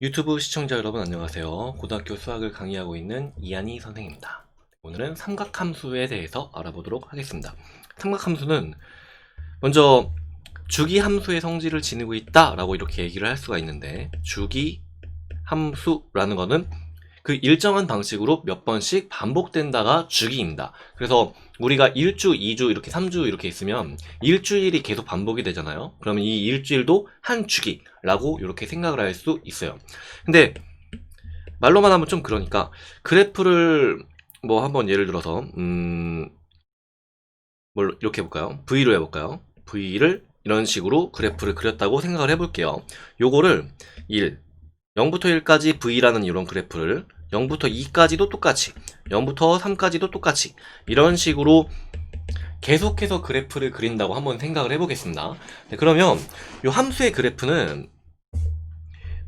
유튜브 시청자 여러분 안녕하세요. 고등학교 수학을 강의하고 있는 이한희 선생입니다. 오늘은 삼각함수에 대해서 알아보도록 하겠습니다. 삼각함수는 먼저 주기함수의 성질을 지니고 있다 라고 이렇게 얘기를 할 수가 있는데, 주기함수라는 거는 그 일정한 방식으로 몇 번씩 반복된다가 주기입니다. 그래서 우리가 1주, 2주, 이렇게 3주 이렇게 있으면 일주일이 계속 반복이 되잖아요. 그러면 이 일주일도 한 주기라고 이렇게 생각을 할 수 있어요. 근데 말로만 하면 좀 그러니까 그래프를 뭐 한번 예를 들어서 뭘 이렇게 해볼까요? V로 해볼까요? V를 이런 식으로 그래프를 그렸다고 생각을 해볼게요. 요거를 0부터 1까지 V라는 이런 그래프를 0부터 2까지도 똑같이 0부터 3까지도 똑같이 이런 식으로 계속해서 그래프를 그린다고 한번 생각을 해보겠습니다. 네, 그러면 요 함수의 그래프는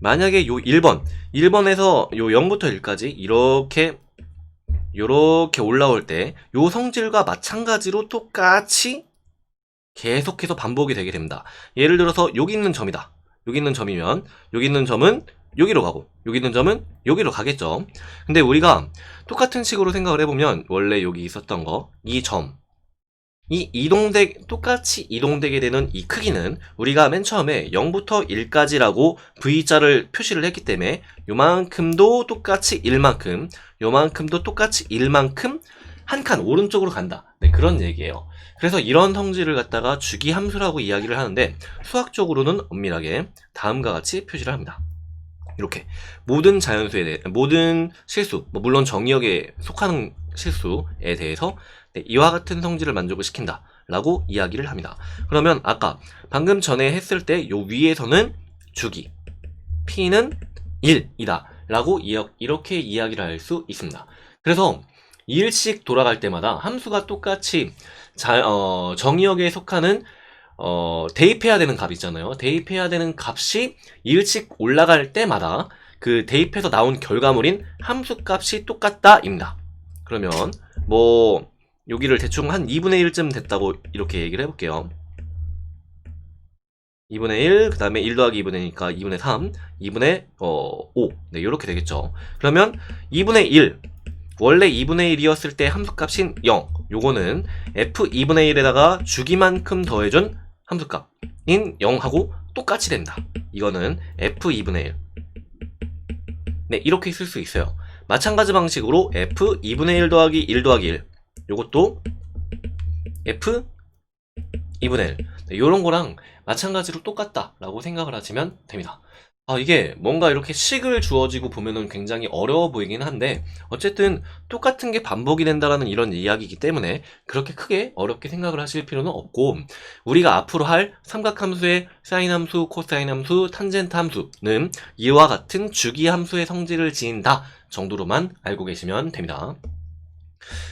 만약에 요 1번에서 요 0부터 1까지 이렇게 올라올 때 요 성질과 마찬가지로 똑같이 계속해서 반복이 되게 됩니다. 예를 들어서 여기 있는 점이다. 여기 있는 점이면 여기 있는 점은 여기로 가고 여기 있는 점은 여기로 가겠죠. 근데 우리가 똑같은 식으로 생각을 해보면 원래 여기 있었던 거, 이 점, 똑같이 이동되게 되는 이 크기는 우리가 맨 처음에 0부터 1까지라고 V자를 표시를 했기 때문에 요만큼도 똑같이 1만큼, 요만큼도 똑같이 1만큼 한 칸 오른쪽으로 간다. 네, 그런 얘기예요. 그래서 이런 성질을 갖다가 주기함수라고 이야기를 하는데, 수학적으로는 엄밀하게 다음과 같이 표시를 합니다. 이렇게 모든 자연수에 대해, 모든 실수, 물론 정의역에 속하는 실수에 대해서 이와 같은 성질을 만족을 시킨다 라고 이야기를 합니다. 그러면 아까 방금 전에 했을 때 요 위에서는 주기 P는 1이다 라고 이렇게 이야기를 할 수 있습니다. 그래서 2일씩 돌아갈 때마다 함수가 똑같이 정의역에 속하는 대입해야 되는 값 있잖아요. 대입해야 되는 값이 2일씩 올라갈 때마다 그 대입해서 나온 결과물인 함수 값이 똑같다입니다. 그러면 뭐 여기를 대충 한 2분의 1쯤 됐다고 이렇게 얘기를 해볼게요. 2분의 1, 그 다음에 1 더하기 2분의 1이니까 2분의 3, 2분의 5. 네, 이렇게 되겠죠. 그러면 2분의 1, 원래 2분의 1이었을 때 함수값인 0, 요거는 f 2분의 1에다가 주기만큼 더해준 함수값인 0하고 똑같이 된다. 이거는 f 2분의 1. 네, 이렇게 쓸 수 있어요. 마찬가지 방식으로 f 2분의 1 더하기 1 더하기 1, 요것도 f 2분의 1. 네, 요런 거랑 마찬가지로 똑같다라고 생각을 하시면 됩니다. 이게 뭔가 이렇게 식을 주어지고 보면은 굉장히 어려워 보이긴 한데, 어쨌든 똑같은 게 반복이 된다라는 이런 이야기이기 때문에 그렇게 크게 어렵게 생각을 하실 필요는 없고, 우리가 앞으로 할 삼각함수의 사인 함수, 코사인 함수, 탄젠트 함수는 이와 같은 주기 함수의 성질을 지닌다 정도로만 알고 계시면 됩니다.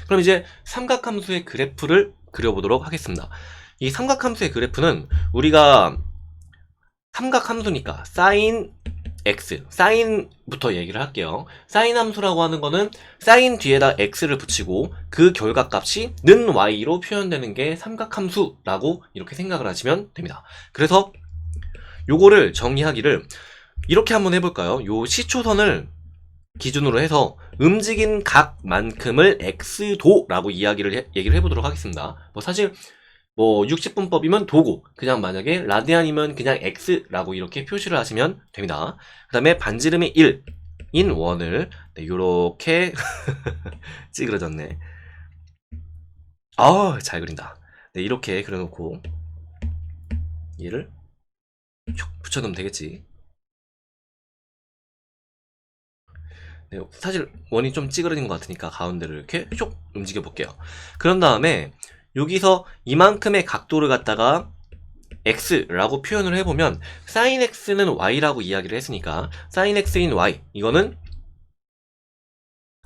그럼 이제 삼각함수의 그래프를 그려보도록 하겠습니다. 이 삼각함수의 그래프는 우리가 삼각함수니까 사인 x, 사인부터 얘기를 할게요. 사인 함수라고 하는 거는 사인 뒤에다 x를 붙이고 그 결과값이 는 y로 표현되는 게 삼각함수라고 이렇게 생각을 하시면 됩니다. 그래서 요거를 정의하기를 이렇게 한번 해볼까요? 요 시초선을 기준으로 해서 움직인 각만큼을 x도라고 얘기를 해보도록 하겠습니다. 사실 60분법이면 도고, 그냥 만약에 라디안이면 그냥 x라고 이렇게 표시를 하시면 됩니다. 그 다음에 반지름이 1인 원을 요렇게 찌그러졌네. 잘 그린다. 네, 이렇게 그려놓고 얘를 슉 붙여놓으면 되겠지. 네, 사실 원이 좀 찌그러진 것 같으니까 가운데를 이렇게 슉 움직여 볼게요. 그런 다음에 여기서 이만큼의 각도를 갖다가 x라고 표현을 해보면 sin x는 y라고 이야기를 했으니까 sin x인 y, 이거는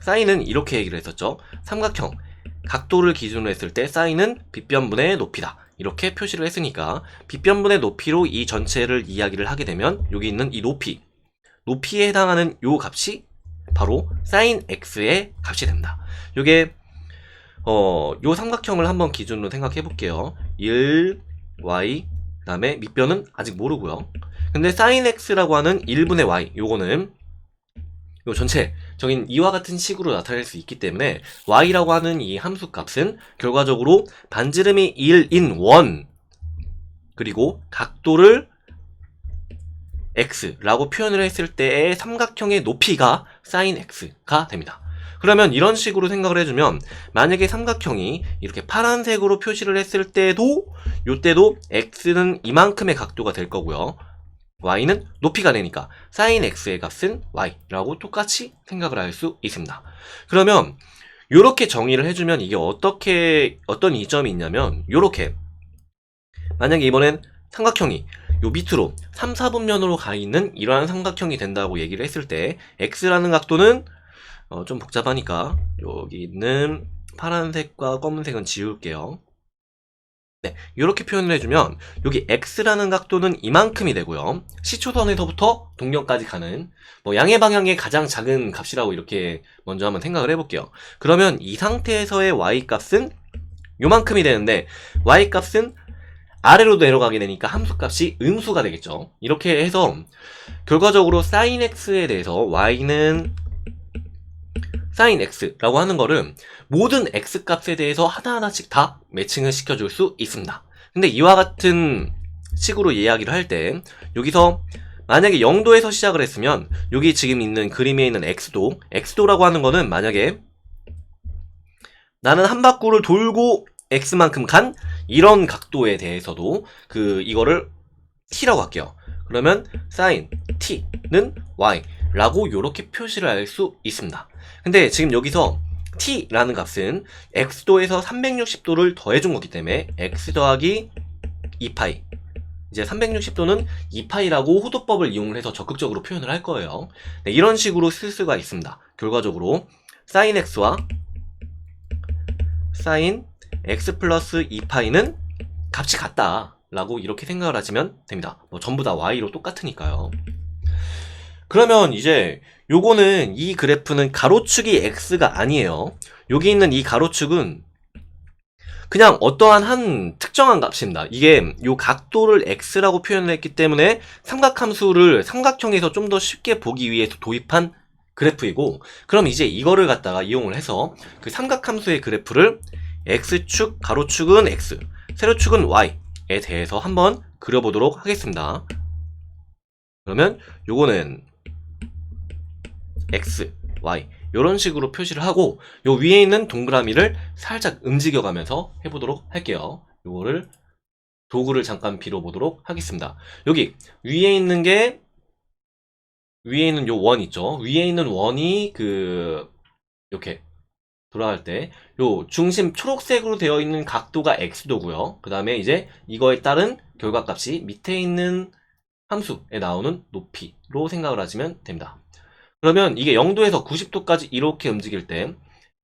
sin은 이렇게 얘기를 했었죠. 삼각형 각도를 기준으로 했을 때 sin은 빗변분의 높이다 이렇게 표시를 했으니까 빗변분의 높이로 이 전체를 이야기를 하게 되면 여기 있는 이 높이에 해당하는 요 값이 바로 sin x의 값이 됩니다. 요게 요 삼각형을 한번 기준으로 생각해 볼게요. 1y 그 다음에 밑변은 아직 모르고요. 근데 sin x라고 하는 1분의 y, 요거는 요 전체적인 이와 같은 식으로 나타낼 수 있기 때문에 y라고 하는 이 함수 값은 결과적으로 반지름이 1인 원, 그리고 각도를 x라고 표현을 했을 때의 삼각형의 높이가 sin x가 됩니다. 그러면 이런 식으로 생각을 해주면 만약에 삼각형이 이렇게 파란색으로 표시를 했을 때도 요때도 x는 이만큼의 각도가 될 거고요. y는 높이가 되니까 sin x의 값은 y라고 똑같이 생각을 할 수 있습니다. 그러면 요렇게 정의를 해주면 이게 어떤 이점이 있냐면 요렇게 만약에 이번엔 삼각형이 요 밑으로 3, 4분면으로 가 있는 이러한 삼각형이 된다고 얘기를 했을 때 x라는 각도는 좀 복잡하니까 여기 있는 파란색과 검은색은 지울게요. 네, 이렇게 표현을 해주면 여기 x라는 각도는 이만큼이 되고요. 시초선에서부터 동점까지 가는 양의 방향의 가장 작은 값이라고 이렇게 먼저 한번 생각을 해볼게요. 그러면 이 상태에서의 y값은 요만큼이 되는데 y값은 아래로 내려가게 되니까 함수값이 음수가 되겠죠. 이렇게 해서 결과적으로 sin x에 대해서 y는 sin x라고 하는 거를 모든 x값에 대해서 하나하나씩 다 매칭을 시켜줄 수 있습니다. 근데 이와 같은 식으로 이야기를 할 때 여기서 만약에 0도에서 시작을 했으면 여기 지금 있는 그림에 있는 x도라고 하는 거는 만약에 나는 한 바퀴를 돌고 x만큼 간 이런 각도에 대해서도 이거를 t라고 할게요. 그러면 sin t는 y라고 이렇게 표시를 할 수 있습니다. 근데 지금 여기서 t라는 값은 x도에서 360도를 더해준 거기 때문에 x 더하기 2파이, 이제 360도는 2파이라고 호도법을 이용을 해서 적극적으로 표현을 할 거예요. 네, 이런 식으로 쓸 수가 있습니다. 결과적으로 sin x와 sin x 플러스 2파이는 값이 같다 라고 이렇게 생각을 하시면 됩니다. 전부 다 y로 똑같으니까요. 그러면 이제 요거는 이 그래프는 가로축이 x가 아니에요. 여기 있는 이 가로축은 그냥 어떠한 한 특정한 값입니다. 이게 요 각도를 x라고 표현을 했기 때문에 삼각함수를 삼각형에서 좀 더 쉽게 보기 위해서 도입한 그래프이고, 그럼 이제 이거를 갖다가 이용을 해서 그 삼각함수의 그래프를 x축, 가로축은 x, 세로축은 y에 대해서 한번 그려보도록 하겠습니다. 그러면 요거는 x, y 이런 식으로 표시를 하고 요 위에 있는 동그라미를 살짝 움직여가면서 해보도록 할게요. 요거를 도구를 잠깐 빌어보도록 하겠습니다. 여기 위에 있는 요 원 있죠. 위에 있는 원이 이렇게 돌아갈 때 요 중심 초록색으로 되어 있는 각도가 x도고요. 그 다음에 이제 이거에 따른 결과값이 밑에 있는 함수에 나오는 높이로 생각을 하시면 됩니다. 그러면 이게 0도에서 90도까지 이렇게 움직일 때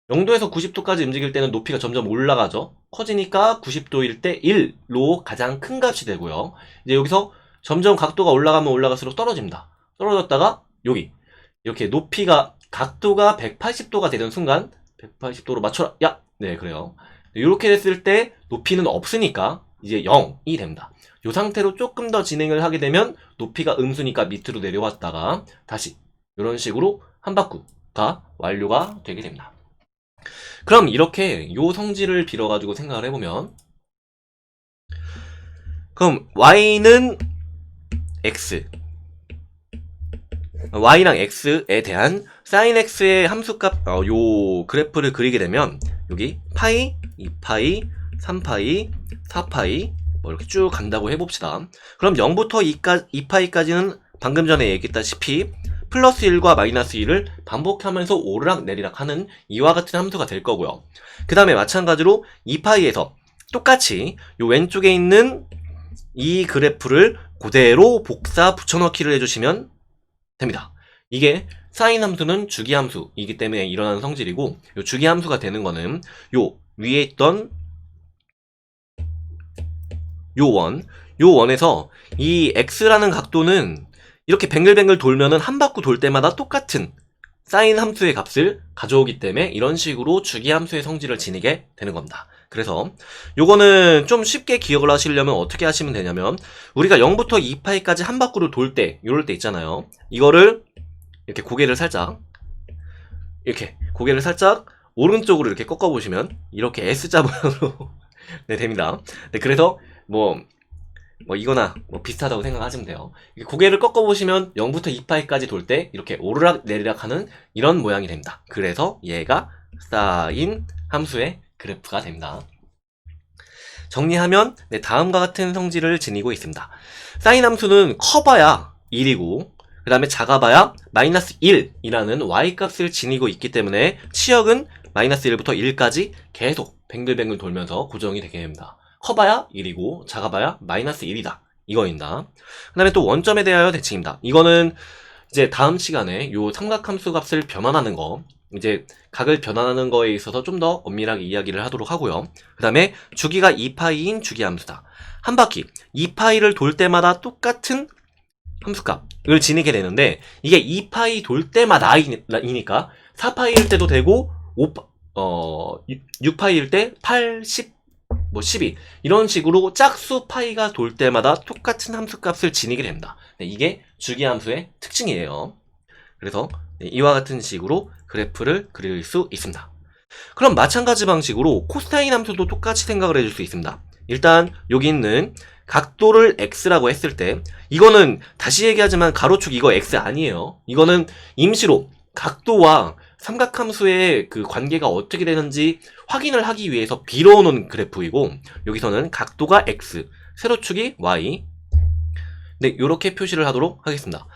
0도에서 90도까지 움직일 때는 높이가 점점 올라가죠. 커지니까 90도일 때 1로 가장 큰 값이 되고요. 이제 여기서 점점 각도가 올라가면 올라갈수록 떨어집니다. 떨어졌다가 여기 이렇게 각도가 180도가 되는 순간 180도로 맞춰라. 야! 네, 그래요. 이렇게 됐을 때 높이는 없으니까 이제 0이 됩니다. 이 상태로 조금 더 진행을 하게 되면 높이가 음수니까 밑으로 내려왔다가 다시 이런 식으로 한 바퀴가 완료가 되게 됩니다. 그럼 이렇게 요 성질을 빌어가지고 생각을 해보면, 그럼 y는 x, y랑 x에 대한 sin x의 함수값 요 그래프를 그리게 되면 여기 파이, 2파이, 3파이, 4파이 이렇게 쭉 간다고 해봅시다. 그럼 0부터 2파이까지는 방금 전에 얘기했다시피 플러스 1과 마이너스 1을 반복하면서 오르락 내리락 하는 이와 같은 함수가 될 거고요. 그 다음에 마찬가지로 2파이에서 똑같이 요 왼쪽에 있는 이 그래프를 그대로 복사 붙여넣기를 해주시면 됩니다. 이게 사인 함수는 주기함수이기 때문에 일어나는 성질이고, 요 주기함수가 되는 거는 요 위에 있던 요 원에서 이 x라는 각도는 이렇게 뱅글뱅글 돌면은 한 바퀴 돌 때마다 똑같은 사인 함수의 값을 가져오기 때문에 이런 식으로 주기함수의 성질을 지니게 되는 겁니다. 그래서 요거는 좀 쉽게 기억을 하시려면 어떻게 하시면 되냐면 우리가 0부터 2파이까지 한 바퀴를 돌 때 요럴 때 있잖아요. 이거를 이렇게 고개를 살짝 오른쪽으로 이렇게 꺾어 보시면 이렇게 S자 모양으로 네, 됩니다. 네, 그래서 뭐 이거나 뭐 비슷하다고 생각하시면 돼요. 고개를 꺾어 보시면 0부터 2파이까지 돌 때 이렇게 오르락 내리락 하는 이런 모양이 됩니다. 그래서 얘가 사인 함수의 그래프가 됩니다. 정리하면 네, 다음과 같은 성질을 지니고 있습니다. 사인 함수는 커봐야 1이고 그 다음에 작아봐야 마이너스 1이라는 y값을 지니고 있기 때문에 치역은 마이너스 1부터 1까지 계속 뱅글뱅글 돌면서 고정이 되게 됩니다. 커봐야 1이고 작아봐야 마이너스 1이다. 이거입니다. 그 다음에 또 원점에 대하여 대칭입니다. 이거는 이제 다음 시간에 요 삼각함수 값을 변환하는 거, 이제 각을 변환하는 거에 있어서 좀 더 엄밀하게 이야기를 하도록 하고요. 그 다음에 주기가 2파이인 주기함수다. 한 바퀴 2파이를 돌 때마다 똑같은 함수값을 지니게 되는데 이게 2파이 돌 때마다 이니까 4파이일 때도 되고 6파이일 때 8, 10, 12 이런 식으로 짝수 파이가 돌 때마다 똑같은 함수값을 지니게 됩니다. 네, 이게 주기함수의 특징이에요. 그래서 이와 같은 식으로 그래프를 그릴 수 있습니다. 그럼 마찬가지 방식으로 코사인 함수도 똑같이 생각을 해줄 수 있습니다. 일단 여기 있는 각도를 x라고 했을 때 이거는 다시 얘기하지만 가로축 이거 x 아니에요. 이거는 임시로 각도와 삼각함수의 그 관계가 어떻게 되는지 확인을 하기 위해서 빌어놓은 그래프이고 여기서는 각도가 x, 세로축이 y. 네, 요렇게 표시를 하도록 하겠습니다.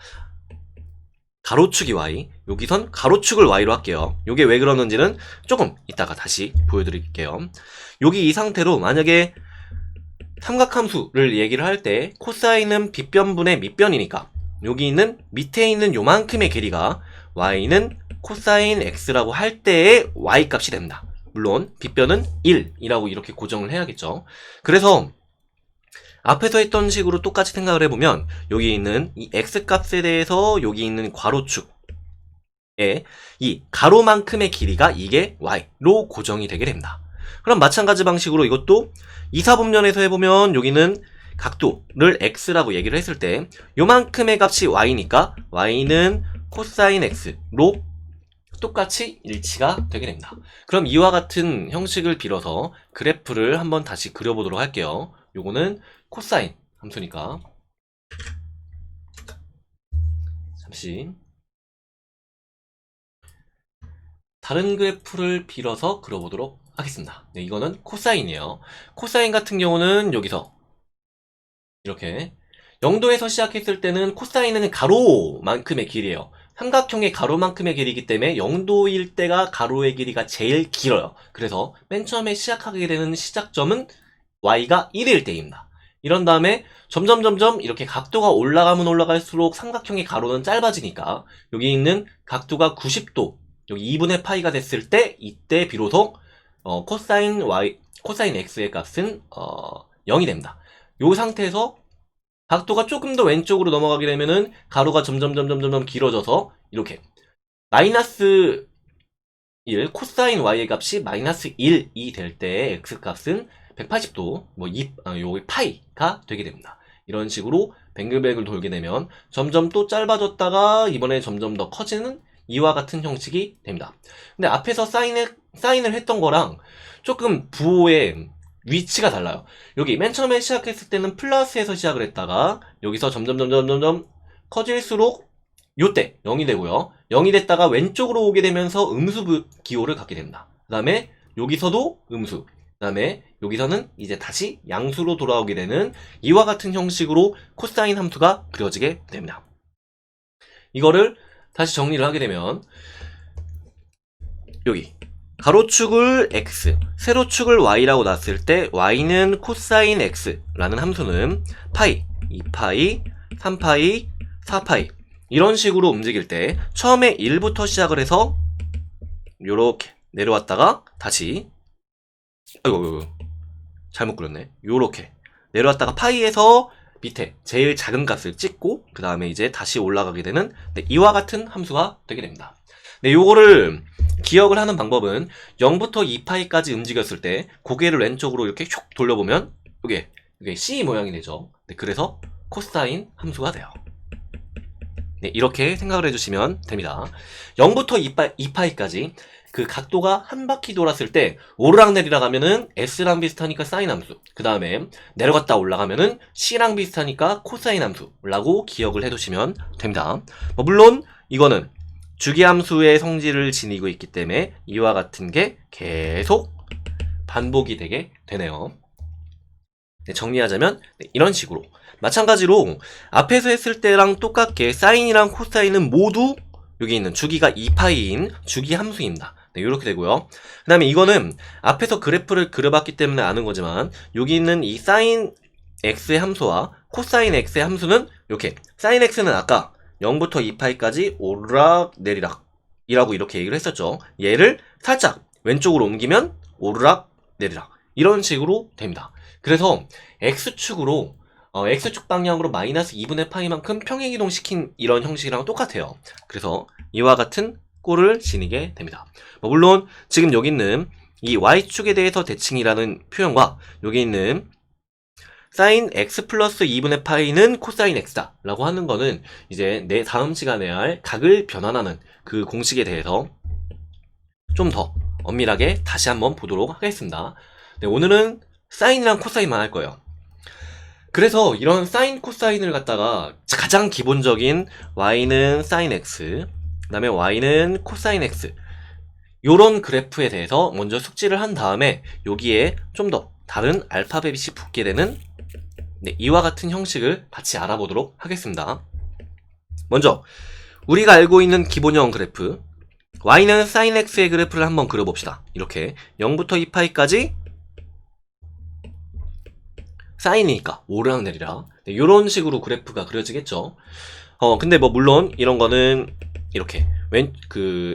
가로축이 y, 여기선 가로축을 y로 할게요. 요게 왜 그러는지는 조금 이따가 다시 보여드릴게요. 여기 이 상태로 만약에 삼각함수를 얘기를 할 때 코사인은 빗변분의 밑변이니까 여기 있는 밑에 있는 요만큼의 길이가 y는 코사인 x라고 할 때의 y값이 됩니다. 물론 빗변은 1이라고 이렇게 고정을 해야겠죠. 그래서 앞에서 했던 식으로 똑같이 생각을 해보면 여기 있는 이 x값에 대해서 여기 있는 괄호축에 이 가로만큼의 길이가 이게 y로 고정이 되게 됩니다. 그럼 마찬가지 방식으로 이것도 이사분면에서 해보면 여기는 각도를 x라고 얘기를 했을 때 요만큼의 값이 y니까 y는 코사인 x로 똑같이 일치가 되게 됩니다. 그럼 이와 같은 형식을 빌어서 그래프를 한번 다시 그려보도록 할게요. 요거는 코사인 함수니까 잠시 다른 그래프를 빌어서 그려보도록 하겠습니다. 네, 이거는 코사인이에요. 코사인 같은 경우는 여기서 이렇게 0도에서 시작했을 때는 코사인은 가로만큼의 길이에요. 삼각형의 가로만큼의 길이기 때문에 0도일 때가 가로의 길이가 제일 길어요. 그래서 맨 처음에 시작하게 되는 시작점은 y가 1일 때입니다. 이런 다음에 점점 이렇게 각도가 올라가면 올라갈수록 삼각형의 가로는 짧아지니까 여기 있는 각도가 90도, 여기 2분의 파이가 됐을 때 이때 비로소 코사인 x의 값은 0이 됩니다. 이 상태에서 각도가 조금 더 왼쪽으로 넘어가게 되면은 가로가 점점 길어져서 이렇게 마이너스 1 코사인 y의 값이 마이너스 1이 될 때 x값은 180도 여기 파이가 되게 됩니다. 이런 식으로 뱅글뱅글 돌게 되면 점점 또 짧아졌다가 이번에 점점 더 커지는 이와 같은 형식이 됩니다. 근데 앞에서 사인을 했던 거랑 조금 부호의 위치가 달라요. 여기 맨 처음에 시작했을 때는 플러스에서 시작을 했다가 여기서 점점 커질수록 요때 0이 되고요. 0이 됐다가 왼쪽으로 오게 되면서 음수 기호를 갖게 됩니다. 그 다음에 여기서도 음수, 그 다음에 여기서는 이제 다시 양수로 돌아오게 되는 이와 같은 형식으로 코사인 함수가 그려지게 됩니다. 이거를 다시 정리를 하게 되면 여기 가로축을 x, 세로축을 y라고 놨을 때 y는 코사인 x라는 함수는 파이, 2파이, 3파이, 4파이 이런 식으로 움직일 때 처음에 1부터 시작을 해서 요렇게 내려왔다가 다시 아이고 잘못 그렸네. 요렇게 내려왔다가 파이에서 밑에 제일 작은 값을 찍고 그 다음에 이제 다시 올라가게 되는 이와 같은 함수가 되게 됩니다. 네, 요거를 기억을 하는 방법은 0부터 2파이까지 움직였을 때 고개를 왼쪽으로 이렇게 슉 돌려보면 이게 C 모양이 되죠. 네, 그래서 코사인 함수가 돼요. 네, 이렇게 생각을 해주시면 됩니다. 0부터 2파이까지 그 각도가 한 바퀴 돌았을 때 오르락내리락 하면은 S랑 비슷하니까 사인 함수, 그 다음에 내려갔다 올라가면은 C랑 비슷하니까 코사인 함수라고 기억을 해두시면 됩니다. 물론 이거는 주기함수의 성질을 지니고 있기 때문에 이와 같은 게 계속 반복이 되게 되네요. 네, 정리하자면 이런 식으로 마찬가지로 앞에서 했을 때랑 똑같게 사인이랑 코사인은 모두 여기 있는 주기가 2파이인 주기함수입니다. 네, 이렇게 되고요. 그 다음에 이거는 앞에서 그래프를 그려봤기 때문에 아는 거지만 여기 있는 이 사인 x의 함수와 코사인 x의 함수는 이렇게 사인 x는 아까 0부터 2파이까지 오르락 내리락 이라고 이렇게 얘기를 했었죠. 얘를 살짝 왼쪽으로 옮기면 오르락 내리락 이런 식으로 됩니다. 그래서 x축으로 x축 방향으로 마이너스 2분의 파이만큼 평행이동 시킨 이런 형식이랑 똑같아요. 그래서 이와 같은 꼴을 지니게 됩니다. 물론 지금 여기 있는 이 y축에 대해서 대칭이라는 표현과 여기 있는 사인 x 플러스 2분의 파이는 코사인 x다 라고 하는 거는 이제 내 다음 시간에 할 각을 변환하는 그 공식에 대해서 좀 더 엄밀하게 다시 한번 보도록 하겠습니다. 네, 오늘은 사인이랑 코사인만 할 거예요. 그래서 이런 사인 코사인을 갖다가 가장 기본적인 y는 사인 x, 그 다음에 y는 코사인 x 요런 그래프에 대해서 먼저 숙지를 한 다음에 여기에 좀 더 다른 알파벳이 붙게 되는 이와 같은 형식을 같이 알아보도록 하겠습니다. 먼저 우리가 알고 있는 기본형 그래프 y는 사인 x의 그래프를 한번 그려봅시다. 이렇게 0부터 2파이까지 사인이니까 오르락내리락 이런 식으로 그래프가 그려지겠죠. 근데 물론 이런 거는 이렇게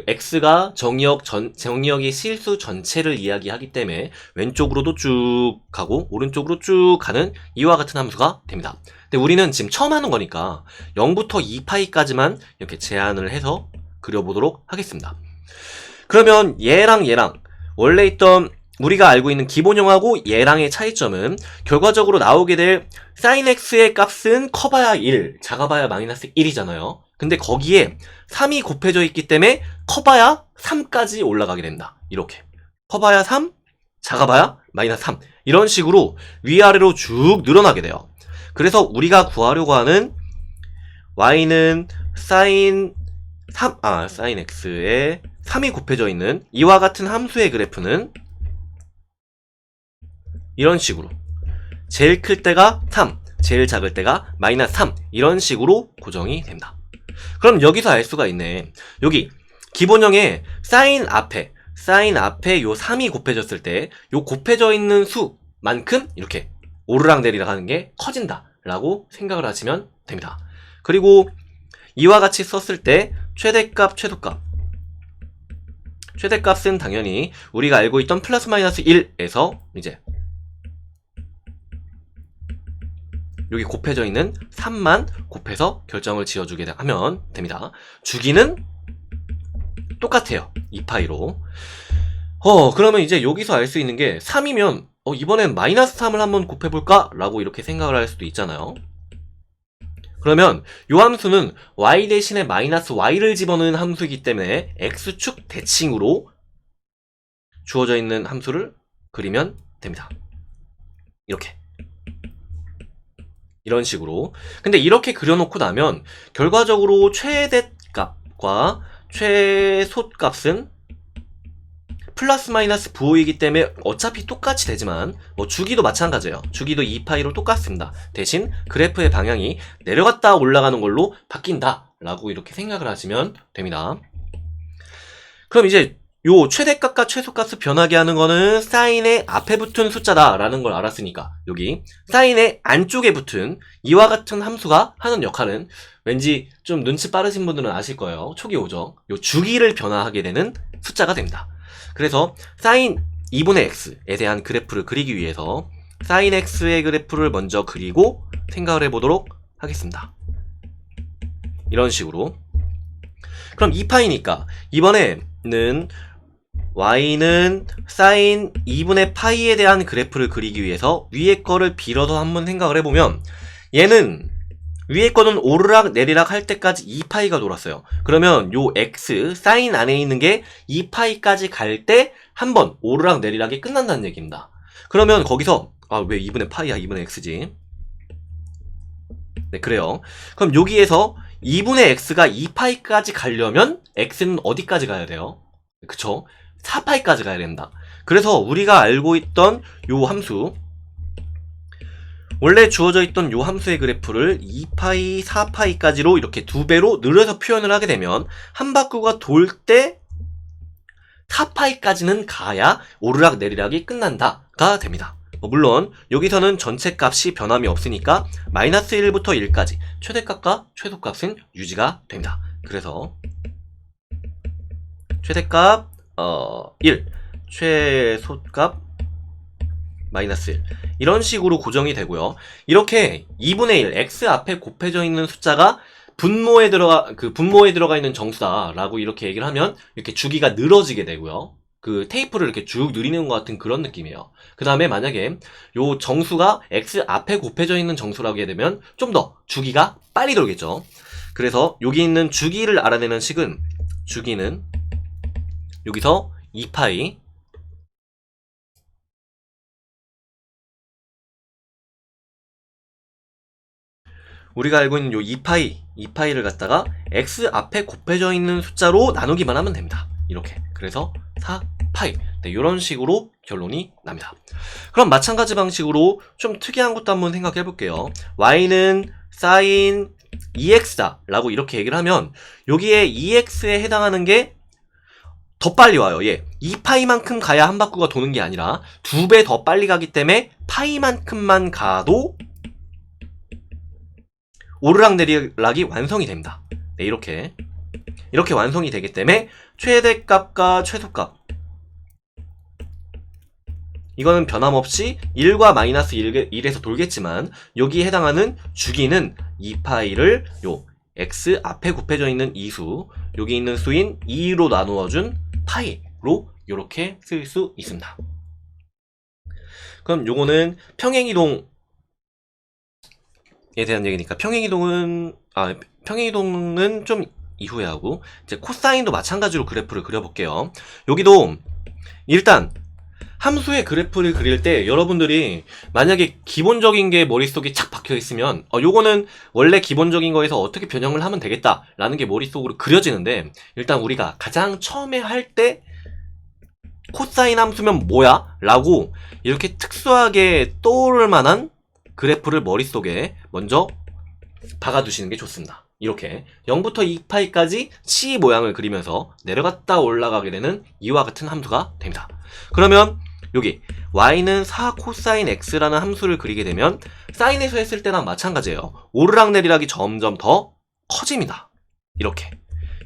x가 정의역의 실수 전체를 이야기하기 때문에 왼쪽으로도 쭉 가고 오른쪽으로 쭉 가는 이와 같은 함수가 됩니다. 근데 우리는 지금 처음 하는 거니까 0부터 2파이까지만 이렇게 제한을 해서 그려보도록 하겠습니다. 그러면 얘랑 원래 있던 우리가 알고 있는 기본형하고 얘랑의 차이점은 결과적으로 나오게 될 sin x의 값은 커봐야 1, 작아봐야 마이너스 1이잖아요. 근데 거기에 3이 곱해져 있기 때문에 커봐야 3까지 올라가게 된다. 이렇게 커봐야 3, 작아봐야 마이너스 3 이런 식으로 위아래로 쭉 늘어나게 돼요. 그래서 우리가 구하려고 하는 y는 sin x에 3이 곱해져 있는 이와 같은 함수의 그래프는 이런 식으로 제일 클 때가 3, 제일 작을 때가 마이너스 3 이런 식으로 고정이 됩니다. 그럼 여기서 알 수가 있네. 여기 기본형에 사인 앞에 요 3이 곱해졌을 때 요 곱해져 있는 수만큼 이렇게 오르락내리락 하는 게 커진다 라고 생각을 하시면 됩니다. 그리고 이와 같이 썼을 때 최대값, 최대값은 당연히 우리가 알고 있던 플러스 마이너스 1에서 이제 여기 곱해져 있는 3만 곱해서 결정을 지어주게 하면 됩니다. 주기는 똑같아요. 2파이로. 그러면 이제 여기서 알 수 있는 게 3이면 이번엔 마이너스 3을 한번 곱해볼까? 라고 이렇게 생각을 할 수도 있잖아요. 그러면 이 함수는 y 대신에 마이너스 y를 집어넣은 함수이기 때문에 x축 대칭으로 주어져 있는 함수를 그리면 됩니다. 이렇게. 이런 식으로. 근데 이렇게 그려놓고 나면 결과적으로 최대값과 최소값은 플러스 마이너스 부호이기 때문에 어차피 똑같이 되지만 주기도 마찬가지예요. 주기도 2파이로 똑같습니다. 대신 그래프의 방향이 내려갔다 올라가는 걸로 바뀐다 라고 이렇게 생각을 하시면 됩니다. 그럼 이제 요 최대값과 최소값을 변하게 하는 거는 사인의 앞에 붙은 숫자다 라는 걸 알았으니까 여기 사인의 안쪽에 붙은 이와 같은 함수가 하는 역할은 왠지 좀 눈치 빠르신 분들은 아실 거예요. 초기 오죠. 요 주기를 변화하게 되는 숫자가 됩니다. 그래서 사인 2분의 x에 대한 그래프를 그리기 위해서 사인 x의 그래프를 먼저 그리고 생각을 해보도록 하겠습니다. 이런 식으로. 그럼 2파이니까 이번에는 y는 사인 2분의 파이에 대한 그래프를 그리기 위해서 위에 거를 빌어서 한번 생각을 해보면 얘는 위에 거는 오르락 내리락 할 때까지 2파이가 돌았어요. 그러면 요 x 사인 안에 있는 게 2파이까지 갈 때 한 번 오르락 내리락이 끝난다는 얘기입니다. 그러면 거기서 왜 2분의 파이야 2분의 x지? 네 그래요. 그럼 여기에서 2분의 x가 2파이까지 가려면 x는 어디까지 가야 돼요? 그쵸? 4파이까지 가야 된다. 그래서 우리가 알고 있던 요 함수 원래 주어져 있던 요 함수의 그래프를 2파이, 4파이까지로 이렇게 2배로 늘려서 표현을 하게 되면 한 바퀴가 돌 때 4파이까지는 가야 오르락 내리락이 끝난다가 됩니다. 물론 여기서는 전체 값이 변함이 없으니까 마이너스 1부터 1까지 최대값과 최소값은 유지가 됩니다. 그래서 최대값 1, 최소값 마이너스 1 이런 식으로 고정이 되고요. 이렇게 2분의 1 x 앞에 곱해져 있는 숫자가 분모에 들어가 있는 정수다라고 이렇게 얘기를 하면 이렇게 주기가 늘어지게 되고요. 그 테이프를 이렇게 쭉 늘리는 것 같은 그런 느낌이에요. 그 다음에 만약에 요 정수가 x 앞에 곱해져 있는 정수라고 하게 되면 좀 더 주기가 빨리 돌겠죠. 그래서 여기 있는 주기를 알아내는 식은 주기는 여기서 2파이 우리가 알고 있는 요 2파이를 갖다가 x 앞에 곱해져 있는 숫자로 나누기만 하면 됩니다. 이렇게. 그래서 4파이. 네, 이런 식으로 결론이 납니다. 그럼 마찬가지 방식으로 좀 특이한 것도 한번 생각해 볼게요. y는 sin 2x다 라고 이렇게 얘기를 하면 여기에 2x에 해당하는 게 더 빨리 와요. 2파이만큼 가야 한 바퀴가 도는 게 아니라 2배 더 빨리 가기 때문에 파이만큼만 가도 오르락 내리락이 완성이 됩니다. 네, 이렇게 완성이 되기 때문에 최대값과 최소값 이거는 변함없이 1과 마이너스 1에서 돌겠지만 여기에 해당하는 주기는 2파이를 요 x 앞에 곱해져 있는 이수 여기 있는 수인 2로 나누어준 파이로 이렇게 쓸 수 있습니다. 그럼 요거는 평행이동 에 대한 얘기니까 평행이동은 좀 이후에 하고 이제 코사인도 마찬가지로 그래프를 그려볼게요. 여기도 일단 함수의 그래프를 그릴 때 여러분들이 만약에 기본적인 게 머릿속에 착 박혀 있으면 요거는 원래 기본적인 거에서 어떻게 변형을 하면 되겠다라는 게 머릿속으로 그려지는데 일단 우리가 가장 처음에 할 때 코사인 함수면 뭐야? 라고 이렇게 특수하게 떠오를 만한 그래프를 머릿속에 먼저 박아두시는 게 좋습니다. 이렇게 0부터 2파이까지 C 모양을 그리면서 내려갔다 올라가게 되는 이와 같은 함수가 됩니다. 그러면 여기 y는 4 코사인 x라는 함수를 그리게 되면 사인에서 했을 때랑 마찬가지예요. 오르락 내리락이 점점 더 커집니다. 이렇게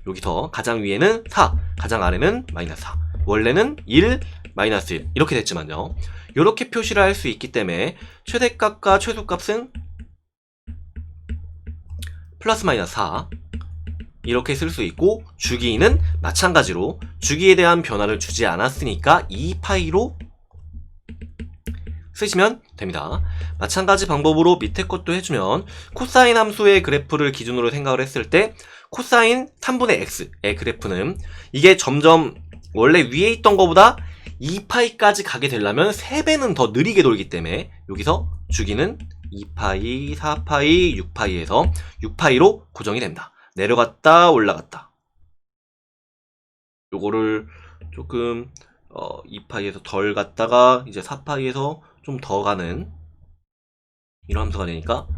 여기서 가장 위에는 4, 가장 아래는 마이너스 4 원래는 1, 마이너스 1 이렇게 됐지만요. 이렇게 표시를 할 수 있기 때문에 최대값과 최소값은 플러스 마이너스 4 이렇게 쓸 수 있고 주기는 마찬가지로 주기에 대한 변화를 주지 않았으니까 2파이로 쓰시면 됩니다. 마찬가지 방법으로 밑에 것도 해주면 코사인 함수의 그래프를 기준으로 생각을 했을 때 코사인 3분의 x의 그래프는 이게 점점 원래 위에 있던 것보다 2파이까지 가게 되려면 3배는 더 느리게 돌기 때문에 여기서 주기는 2파이, 4파이, 6파이에서 6파이로 고정이 됩니다. 내려갔다 올라갔다. 요거를 조금 2파이에서 덜 갔다가 이제 4파이에서 좀 더 가는 이런 함수가 되니까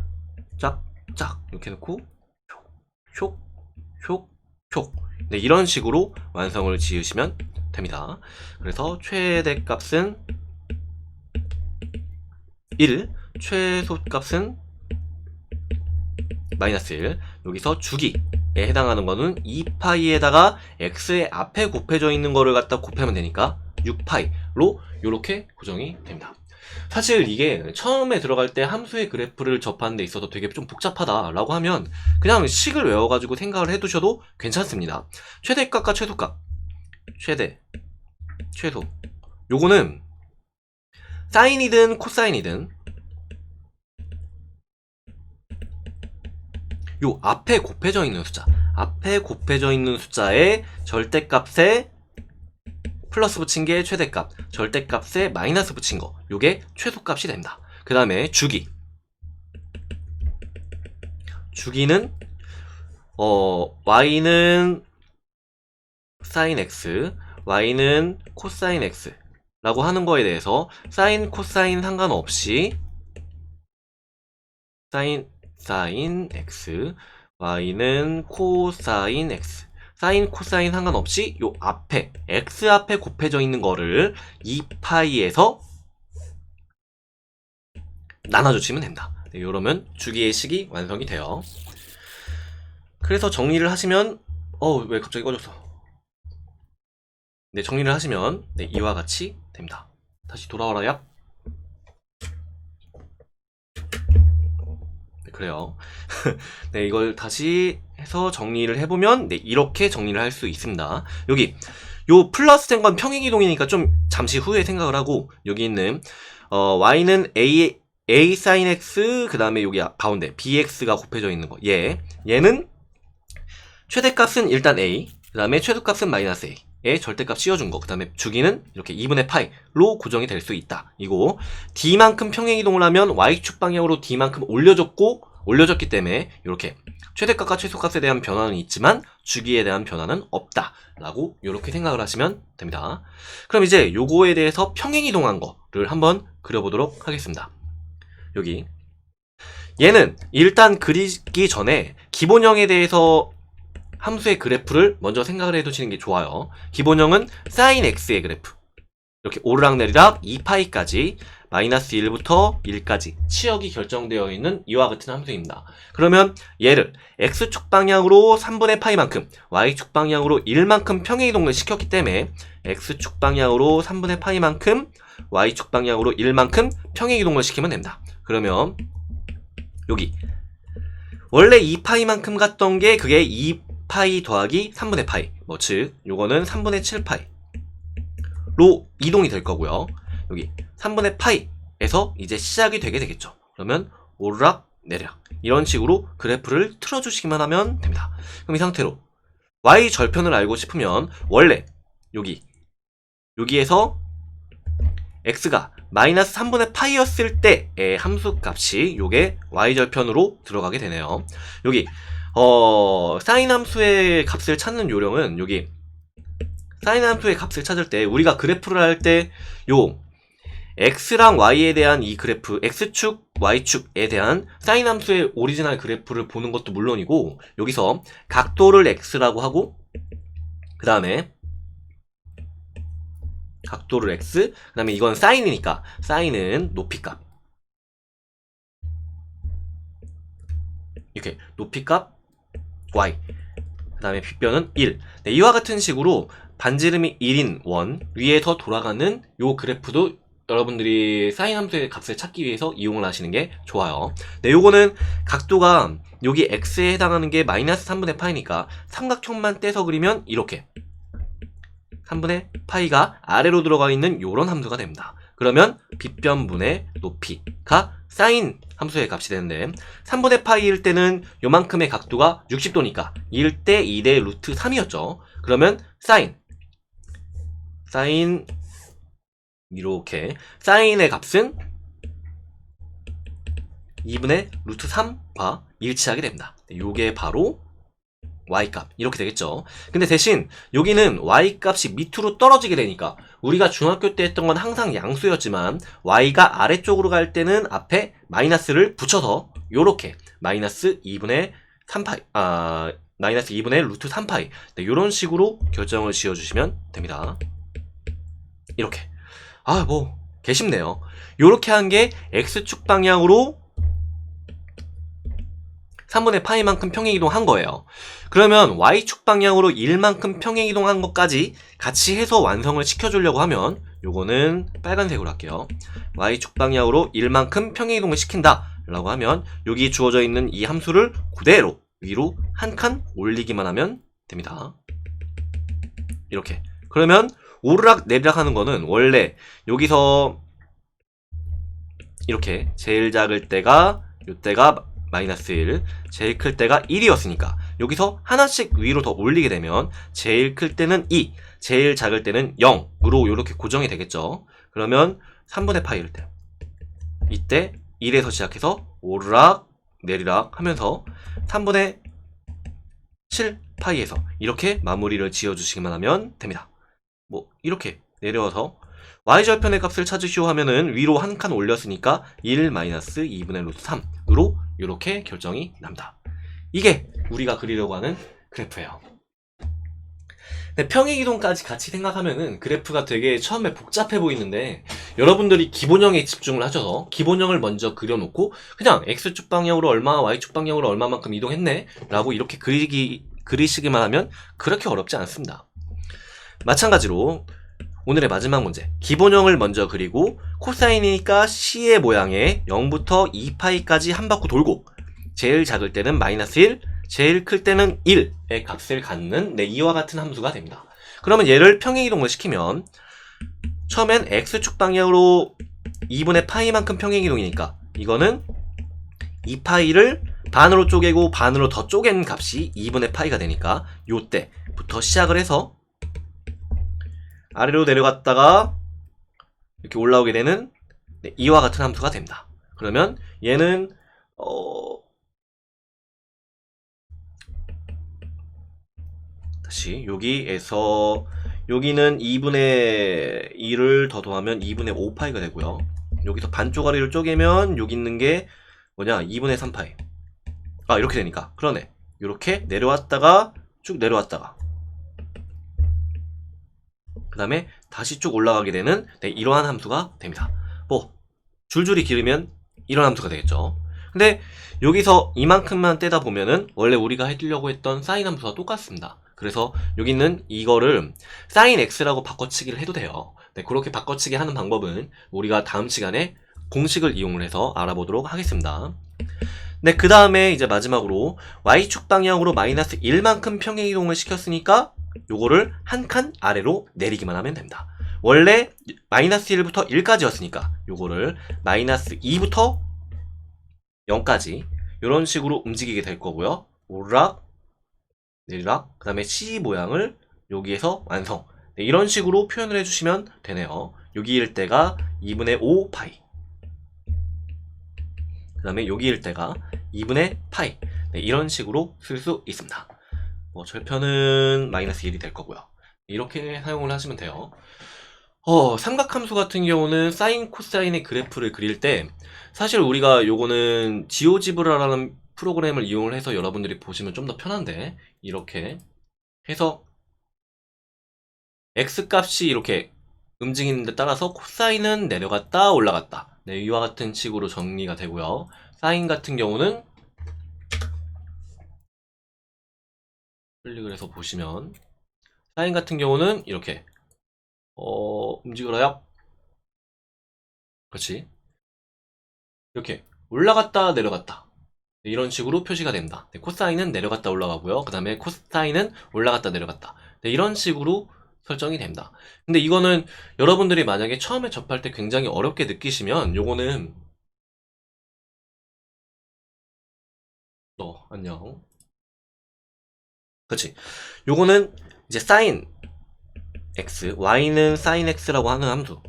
짝짝 이렇게 놓고 촉촉촉 네, 이런 식으로 완성을 지으시면 됩니다. 그래서 최대값은 1, 최소값은 마이너스 1 여기서 주기에 해당하는 거는 2파이에다가 x의 앞에 곱해져 있는 거를 갖다 곱하면 되니까 6파이로 이렇게 고정이 됩니다. 사실 이게 처음에 들어갈 때 함수의 그래프를 접하는 데 있어서 되게 좀 복잡하다라고 하면 그냥 식을 외워가지고 생각을 해두셔도 괜찮습니다. 최대값과 최소값 최대 최소. 요거는 사인이든 코사인이든 요 앞에 곱해져 있는 숫자, 앞에 곱해져 있는 숫자에 절대값에 플러스 붙인 게 최대값, 절대값에 마이너스 붙인 거, 요게 최소값이 됩니다. 그 다음에 주기는 y는 sin x, y는 코사인 x 라고 하는 거에 대해서 사인, 코사인 상관없이 사인 x, y는 코사인 x, 사인, 코사인 상관없이 요 앞에 x 앞에 곱해져 있는 거를 2파이에서 나눠주시면 됩니다. 네, 이러면 주기의 식이 완성이 돼요. 그래서 정리를 하시면 왜 갑자기 꺼졌어? 네, 정리를 하시면 네, 이와 같이 됩니다. 다시 돌아와라. 네, 그래요. 네, 이걸 다시 해서 정리를 해보면 네, 이렇게 정리를 할 수 있습니다. 여기 요 플러스 된 건 평행이동이니까 좀 잠시 후에 생각을 하고, 여기 있는 y는 a sin x, 그 다음에 여기 가운데 bx가 곱해져 있는 거, 얘는 최대값은 일단 a, 그 다음에 최소값은 마이너스 a의 절대값 씌워준 거, 그 다음에 주기는 이렇게 2분의 파이로 고정이 될 수 있다. 이거 d만큼 평행이동을 하면 y축 방향으로 d만큼 올려졌기 때문에 이렇게 최대값과 최소값에 대한 변화는 있지만 주기에 대한 변화는 없다 라고 이렇게 생각을 하시면 됩니다. 그럼 이제 요거에 대해서 평행이동한 거를 한번 그려보도록 하겠습니다. 여기 얘는 일단 그리기 전에 기본형에 대해서 함수의 그래프를 먼저 생각을 해두시는 게 좋아요. 기본형은 sin x의 그래프, 이렇게 오르락내리락 2파이까지 마이너스 1부터 1까지 치역이 결정되어 있는 이와 같은 함수입니다. 그러면 얘를 x축 방향으로 3분의 파이만큼, y축 방향으로 1만큼 평행이동을 시켰기 때문에 x축 방향으로 3분의 파이만큼, y축 방향으로 1만큼 평행이동을 시키면 됩니다. 그러면 여기 원래 2파이만큼 갔던 게 그게 2파이 더하기 3분의 파이, 즉 요거는 3분의 7파이로 이동이 될 거고요. 여기 3분의 파이에서 이제 시작이 되게 되겠죠. 그러면 오르락 내리락 이런 식으로 그래프를 틀어주시기만 하면 됩니다. 그럼 이 상태로 y 절편을 알고 싶으면 원래 여기에서 x가 마이너스 3분의 파이였을 때의 함수값이 요게 y절편으로 들어가게 되네요. 여기 사인 함수의 값을 찾는 요령은 여기 사인 함수의 값을 찾을 때 우리가 그래프를 할 때 요 x랑 y에 대한 이 그래프, x축, y축에 대한 사인 함수의 오리지널 그래프를 보는 것도 물론이고, 여기서 각도를 x라고 하고, 그 다음에 각도를 x, 그 다음에 이건 사인이니까 사인은 높이값, 이렇게 높이값 y, 그 다음에 빗변은 1. 네, 이와 같은 식으로 반지름이 1인 원 위에서 돌아가는 요 그래프도 여러분들이 사인 함수의 값을 찾기 위해서 이용을 하시는 게 좋아요. 네, 요거는 각도가 여기 x에 해당하는 게 마이너스 3분의 파이니까 삼각형만 떼서 그리면 이렇게 3분의 파이가 아래로 들어가 있는 요런 함수가 됩니다. 그러면 빗변분의 높이가 사인 함수의 값이 되는데 3분의 파이일 때는 요만큼의 각도가 60도니까 1대 2대 루트 3이었죠. 그러면 사인 이렇게 사인의 값은 2분의 루트 3과 일치하게 됩니다. 요게 바로 y값 이렇게 되겠죠. 근데 대신 여기는 y값이 밑으로 떨어지게 되니까 우리가 중학교 때 했던 건 항상 양수였지만 y가 아래쪽으로 갈 때는 앞에 마이너스를 붙여서 요렇게 마이너스 2분의 3파이 마이너스 2분의 루트 3파이 네, 요런 식으로 결정을 지어주시면 됩니다. 이렇게 뭐 개쉽네요. 요렇게 한 게 x축 방향으로 3분의 파이만큼 평행이동 한 거예요. 그러면 y축 방향으로 1만큼 평행이동 한 것까지 같이 해서 완성을 시켜주려고 하면 요거는 빨간색으로 할게요. y축 방향으로 1만큼 평행이동을 시킨다 라고 하면 여기 주어져 있는 이 함수를 그대로 위로 한 칸 올리기만 하면 됩니다. 이렇게. 그러면 오르락 내리락 하는 거는 원래 여기서 이렇게 제일 작을 때가 요때가 마이너스 1, 제일 클 때가 1이었으니까 여기서 하나씩 위로 더 올리게 되면 제일 클 때는 2, 제일 작을 때는 0으로 이렇게 고정이 되겠죠. 그러면 3분의 파이를 때 이때 1에서 시작해서 오르락 내리락 하면서 3분의 7 파이에서 이렇게 마무리를 지어주시기만 하면 됩니다. 뭐 이렇게 내려와서 y절편의 값을 찾으시오 하면은 위로 한 칸 올렸으니까 1-2분의 루트 3으로 이렇게 결정이 납니다. 이게 우리가 그리려고 하는 그래프예요. 근데 평행이동까지 같이 생각하면은 그래프가 되게 처음에 복잡해 보이는데 여러분들이 기본형에 집중을 하셔서 기본형을 먼저 그려놓고 그냥 x축 방향으로 얼마, y축 방향으로 얼마만큼 이동했네 라고 이렇게 그리시기만 하면 그렇게 어렵지 않습니다. 마찬가지로 오늘의 마지막 문제, 기본형을 먼저 그리고 코사인이니까 C의 모양에 0부터 2파이까지 한 바퀴 돌고 제일 작을 때는 마이너스 1, 제일 클 때는 1의 값을 갖는 이와 같은 함수가 됩니다. 그러면 얘를 평행이동을 시키면 처음엔 x축 방향으로 2분의 파이만큼 평행이동이니까 이거는 2파이를 반으로 쪼개고 반으로 더 쪼갠 값이 2분의 파이가 되니까 요때부터 시작을 해서 아래로 내려갔다가 이렇게 올라오게 되는 이와 같은 함수가 됩니다. 그러면 얘는 다시 여기에서 여기는 2분의 2를 더 더하면 2분의 5파이가 되고요. 여기서 반쪽아리를 쪼개면 여기 있는 게 뭐냐 2분의 3파이. 아 이렇게 되니까 그러네. 이렇게 내려왔다가 쭉 내려왔다가 그 다음에 다시 쭉 올라가게 되는 이러한 함수가 됩니다. 뭐 줄줄이 기르면 이런 함수가 되겠죠. 근데 여기서 이만큼만 떼다 보면은 원래 우리가 해주려고 했던 사인 함수와 똑같습니다. 그래서 여기 있는 이거를 sin x라고 바꿔치기를 해도 돼요. 네, 그렇게 바꿔치기 하는 방법은 우리가 다음 시간에 공식을 이용을 해서 알아보도록 하겠습니다. 네, 그 다음에 이제 마지막으로 y축 방향으로 마이너스 1만큼 평행이동을 시켰으니까 요거를 한 칸 아래로 내리기만 하면 됩니다. 원래 마이너스 1부터 1까지였으니까 요거를 마이너스 2부터 0까지 이런 식으로 움직이게 될 거고요. 오르락 내리락 그 다음에 C 모양을 여기에서 완성. 네, 이런 식으로 표현을 해주시면 되네요. 여기일 때가 2분의 5 파이 그 다음에 여기일 때가 2분의 파이 네, 이런 식으로 쓸 수 있습니다. 절편은 마이너스 1이 될 거고요. 이렇게 사용을 하시면 돼요. 삼각함수 같은 경우는 사인 코사인의 그래프를 그릴 때 사실 우리가 요거는 지오지브라라는 프로그램을 이용을 해서 여러분들이 보시면 좀 더 편한데 이렇게 해서 x값이 이렇게 움직이는 데 따라서 코사인은 내려갔다 올라갔다 네, 이와 같은 식으로 정리가 되고요. 사인 같은 경우는 클릭을 해서 보시면 사인 같은 경우는 이렇게 움직여라요. 그렇지. 이렇게 올라갔다 내려갔다 이런 식으로 표시가 됩니다. 네, 코사인은 내려갔다 올라가고요. 그 다음에 코사인은 올라갔다 내려갔다 네, 이런 식으로 설정이 됩니다. 근데 이거는 여러분들이 만약에 처음에 접할 때 굉장히 어렵게 느끼시면 요거는 안녕. 그렇지. 요거는 이제 sin x, y는 sin x라고 하는 함수.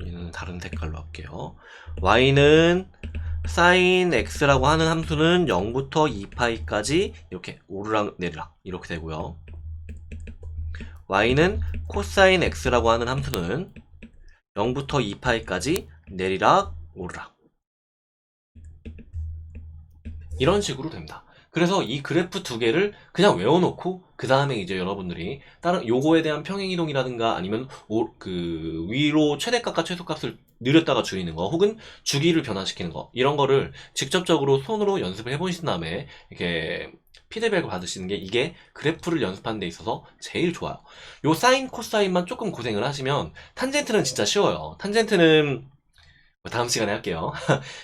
얘는 다른 색깔로 할게요. y는 sin x라고 하는 함수는 0부터 2파이까지 이렇게 오르락 내리락 이렇게 되고요. y는 cosine x라고 하는 함수는 0부터 2파이까지 내리락 오르락 이런 식으로 됩니다. 그래서 이 그래프 두 개를 그냥 외워놓고 그 다음에 이제 여러분들이 다른 요거에 대한 평행이동이라든가 아니면 그 위로 최대값과 최소값을 늘렸다가 줄이는 거 혹은 주기를 변화시키는 거 이런 거를 직접적으로 손으로 연습을 해보신 다음에 이렇게 피드백을 받으시는 게 이게 그래프를 연습하는 데 있어서 제일 좋아요. 요 사인 코사인만 조금 고생을 하시면 탄젠트는 진짜 쉬워요. 탄젠트는 다음 시간에 할게요.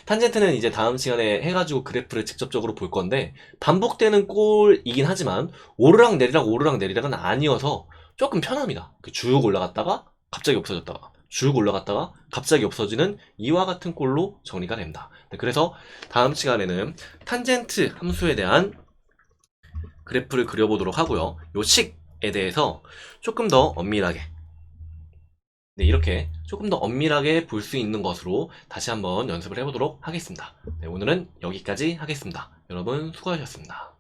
탄젠트는 이제 다음 시간에 해가지고 그래프를 직접적으로 볼 건데 반복되는 꼴이긴 하지만 오르락 내리락은 아니어서 조금 편합니다. 쭉 올라갔다가 갑자기 없어졌다가 쭉 올라갔다가 갑자기 없어지는 이와 같은 꼴로 정리가 됩니다. 네, 그래서 다음 시간에는 탄젠트 함수에 대한 그래프를 그려보도록 하고요. 요 식에 대해서 조금 더 엄밀하게, 네, 이렇게 조금 더 엄밀하게 볼 수 있는 것으로 다시 한번 연습을 해보도록 하겠습니다. 네, 오늘은 여기까지 하겠습니다. 여러분 수고하셨습니다.